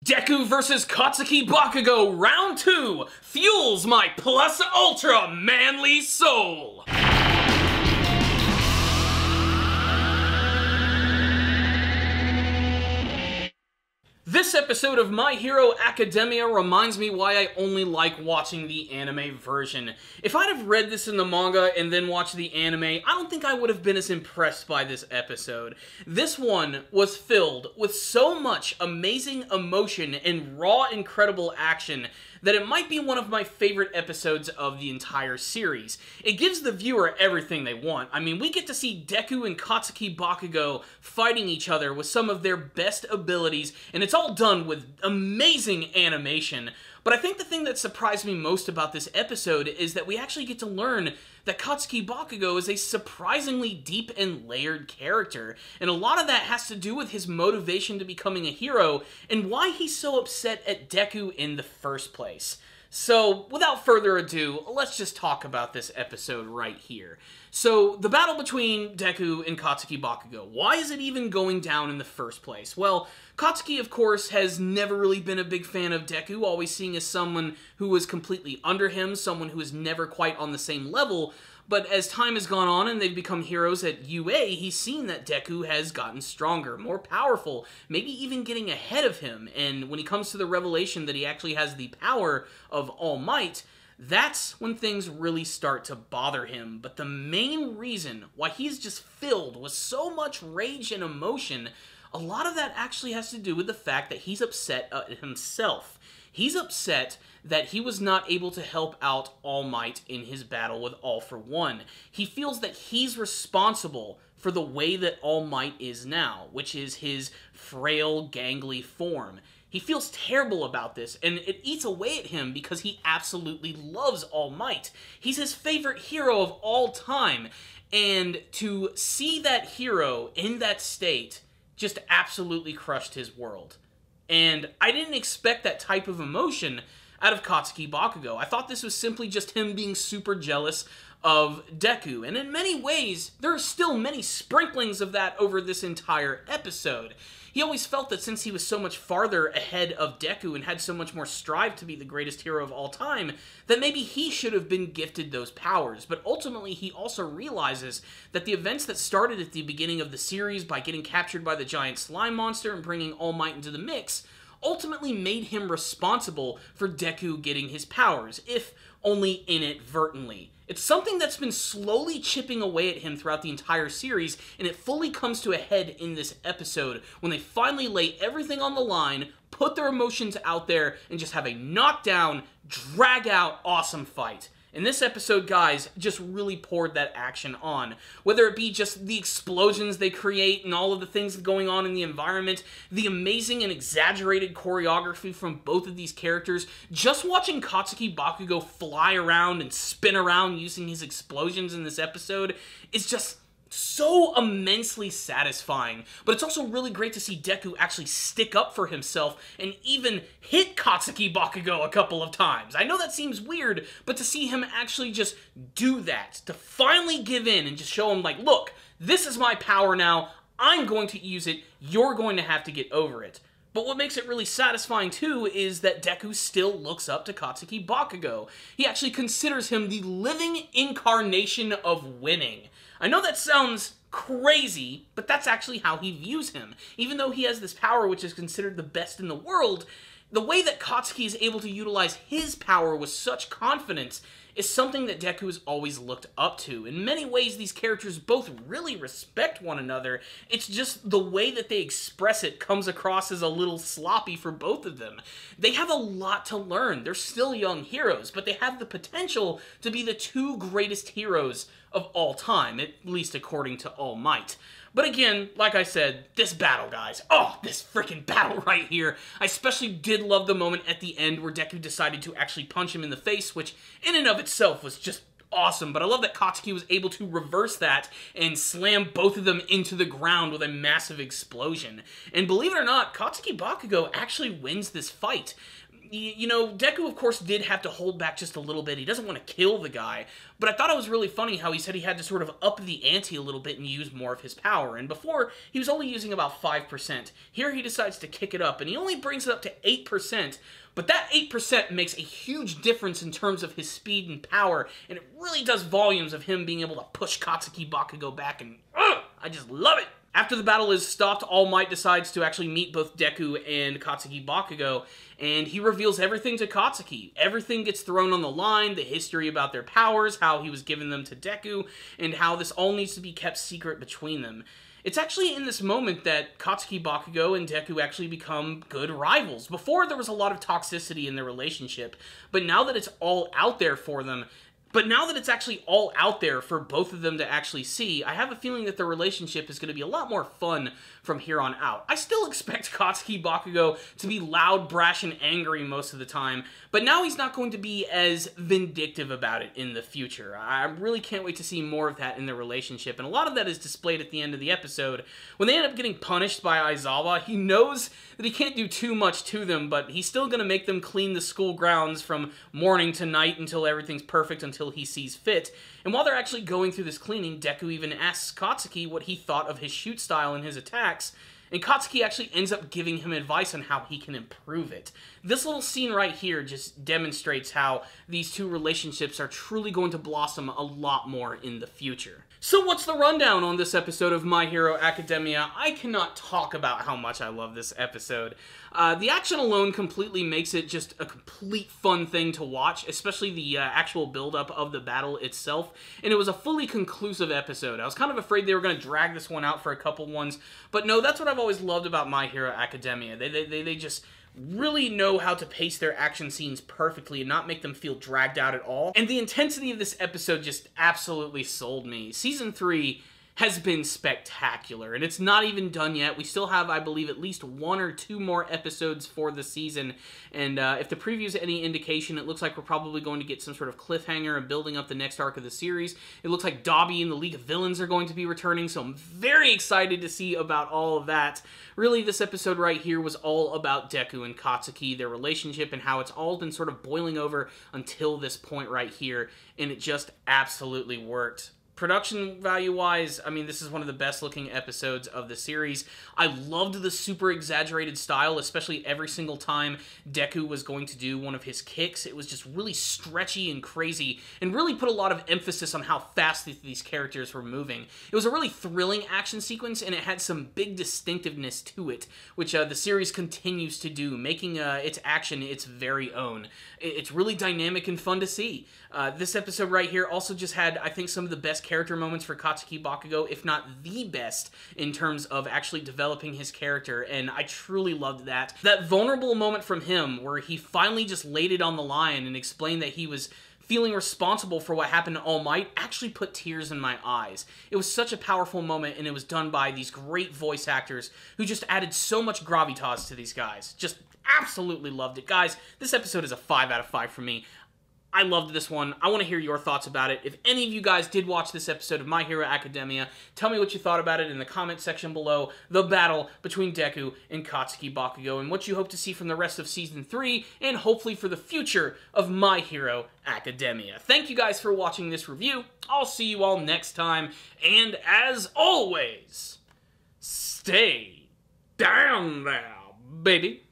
Deku versus Katsuki Bakugo Round 2 fuels my plus ultra manly soul! This episode of My Hero Academia reminds me why I only like watching the anime version. If I'd have read this in the manga and then watched the anime, I don't think I would have been as impressed by this episode. This one was filled with so much amazing emotion and raw, incredible action that it might be one of my favorite episodes of the entire series. It gives the viewer everything they want. I mean, we get to see Deku and Katsuki Bakugo fighting each other with some of their best abilities, and it's all done with amazing animation. But I think the thing that surprised me most about this episode is that we actually get to learn that Katsuki Bakugo is a surprisingly deep and layered character, and a lot of that has to do with his motivation to becoming a hero, and why he's so upset at Deku in the first place. So, without further ado, let's just talk about this episode right here. So, the battle between Deku and Katsuki Bakugo, why is it even going down in the first place? Well, Katsuki, of course, has never really been a big fan of Deku, always seeing as someone who was completely under him, someone who is never quite on the same level. But as time has gone on and they've become heroes at UA, he's seen that Deku has gotten stronger, more powerful, maybe even getting ahead of him. And when he comes to the revelation that he actually has the power of All Might, that's when things really start to bother him. But the main reason why he's just filled with so much rage and emotion, a lot of that actually has to do with the fact that he's upset at himself. He's upset that he was not able to help out All Might in his battle with All for One. He feels that he's responsible for the way that All Might is now, which is his frail, gangly form. He feels terrible about this, and it eats away at him because he absolutely loves All Might. He's his favorite hero of all time, and to see that hero in that state just absolutely crushed his world. And I didn't expect that type of emotion out of Katsuki Bakugo. I thought this was simply just him being super jealous of Deku, and in many ways, there are still many sprinklings of that over this entire episode. He always felt that since he was so much farther ahead of Deku and had so much more strive to be the greatest hero of all time, that maybe he should have been gifted those powers. But ultimately, he also realizes that the events that started at the beginning of the series by getting captured by the giant slime monster and bringing All Might into the mix ultimately made him responsible for Deku getting his powers, if only inadvertently. It's something that's been slowly chipping away at him throughout the entire series, and it fully comes to a head in this episode when they finally lay everything on the line, put their emotions out there, and just have a knockdown, drag-out, awesome fight. And this episode, guys, just really poured that action on. Whether it be just the explosions they create and all of the things going on in the environment, the amazing and exaggerated choreography from both of these characters, just watching Katsuki Bakugo fly around and spin around using his explosions in this episode is just so immensely satisfying. But it's also really great to see Deku actually stick up for himself and even hit Katsuki Bakugo a couple of times. I know that seems weird, but to see him actually just do that, to finally give in and just show him, like, look, this is my power now, I'm going to use it, you're going to have to get over it. But what makes it really satisfying, too, is that Deku still looks up to Katsuki Bakugo. He actually considers him the living incarnation of winning. I know that sounds crazy, but that's actually how he views him. Even though he has this power which is considered the best in the world, the way that Katsuki is able to utilize his power with such confidence is something that Deku has always looked up to. In many ways, these characters both really respect one another. It's just the way that they express it comes across as a little sloppy for both of them. They have a lot to learn. They're still young heroes, but they have the potential to be the two greatest heroes of all time, at least according to All Might. But again, like I said, this battle, guys. Oh, this freaking battle right here. I especially did love the moment at the end where Deku decided to actually punch him in the face, which in and of itself was just awesome. But I love that Katsuki was able to reverse that and slam both of them into the ground with a massive explosion. And believe it or not, Katsuki Bakugo actually wins this fight. You know, Deku, of course, did have to hold back just a little bit. He doesn't want to kill the guy, but I thought it was really funny how he said he had to sort of up the ante a little bit and use more of his power. And before, he was only using about 5%. Here, he decides to kick it up, and he only brings it up to 8%. But that 8% makes a huge difference in terms of his speed and power, and it really does volumes of him being able to push Katsuki Bakugo back, and I just love it! After the battle is stopped, All Might decides to actually meet both Deku and Katsuki Bakugo, and he reveals everything to Katsuki. Everything gets thrown on the line, the history about their powers, how he was giving them to Deku, and how this all needs to be kept secret between them. It's actually in this moment that Katsuki Bakugo and Deku actually become good rivals. Before, there was a lot of toxicity in their relationship, but now that it's all out there for them, but now that it's actually all out there for both of them to actually see, I have a feeling that their relationship is going to be a lot more fun from here on out. I still expect Katsuki Bakugo to be loud, brash, and angry most of the time, but now he's not going to be as vindictive about it in the future. I really can't wait to see more of that in their relationship, and a lot of that is displayed at the end of the episode. When they end up getting punished by Aizawa, he knows that he can't do too much to them, but he's still going to make them clean the school grounds from morning to night until everything's perfect, until he sees fit. And while they're actually going through this cleaning, Deku even asks Katsuki what he thought of his shoot style and his attacks, and Katsuki actually ends up giving him advice on how he can improve it. This little scene right here just demonstrates how these two relationships are truly going to blossom a lot more in the future. So what's the rundown on this episode of My Hero Academia? I cannot talk about how much I love this episode. The action alone completely makes it just a complete fun thing to watch, especially the actual build-up of the battle itself, and it was a fully conclusive episode. I was kind of afraid they were going to drag this one out for a couple ones, but no, that's what I've always loved about My Hero Academia. They just really know how to pace their action scenes perfectly and not make them feel dragged out at all. And the intensity of this episode just absolutely sold me. Season 3 has been spectacular, and it's not even done yet. We still have, I believe, at least 1 or 2 more episodes for the season, and if the preview is any indication, it looks like we're probably going to get some sort of cliffhanger and building up the next arc of the series. It looks like Dobby and the League of Villains are going to be returning, so I'm very excited to see about all of that. Really, this episode right here was all about Deku and Katsuki, their relationship, and how it's all been sort of boiling over until this point right here, and it just absolutely worked. Production value-wise, I mean, this is one of the best-looking episodes of the series. I loved the super exaggerated style, especially every single time Deku was going to do one of his kicks. It was just really stretchy and crazy, and really put a lot of emphasis on how fast these characters were moving. It was a really thrilling action sequence, and it had some big distinctiveness to it, which the series continues to do, making its action its very own. It's really dynamic and fun to see. This episode right here also just had, I think, some of the best character moments for Katsuki Bakugo, if not the best, in terms of actually developing his character, and I truly loved that. That vulnerable moment from him, where he finally just laid it on the line and explained that he was feeling responsible for what happened to All Might, actually put tears in my eyes. It was such a powerful moment, and it was done by these great voice actors who just added so much gravitas to these guys. Just absolutely loved it. Guys, this episode is a 5 out of 5 for me. I loved this one. I want to hear your thoughts about it. If any of you guys did watch this episode of My Hero Academia, tell me what you thought about it in the comment section below. The battle between Deku and Katsuki Bakugo, and what you hope to see from the rest of Season 3, and hopefully for the future of My Hero Academia. Thank you guys for watching this review. I'll see you all next time, and as always, stay down there, baby.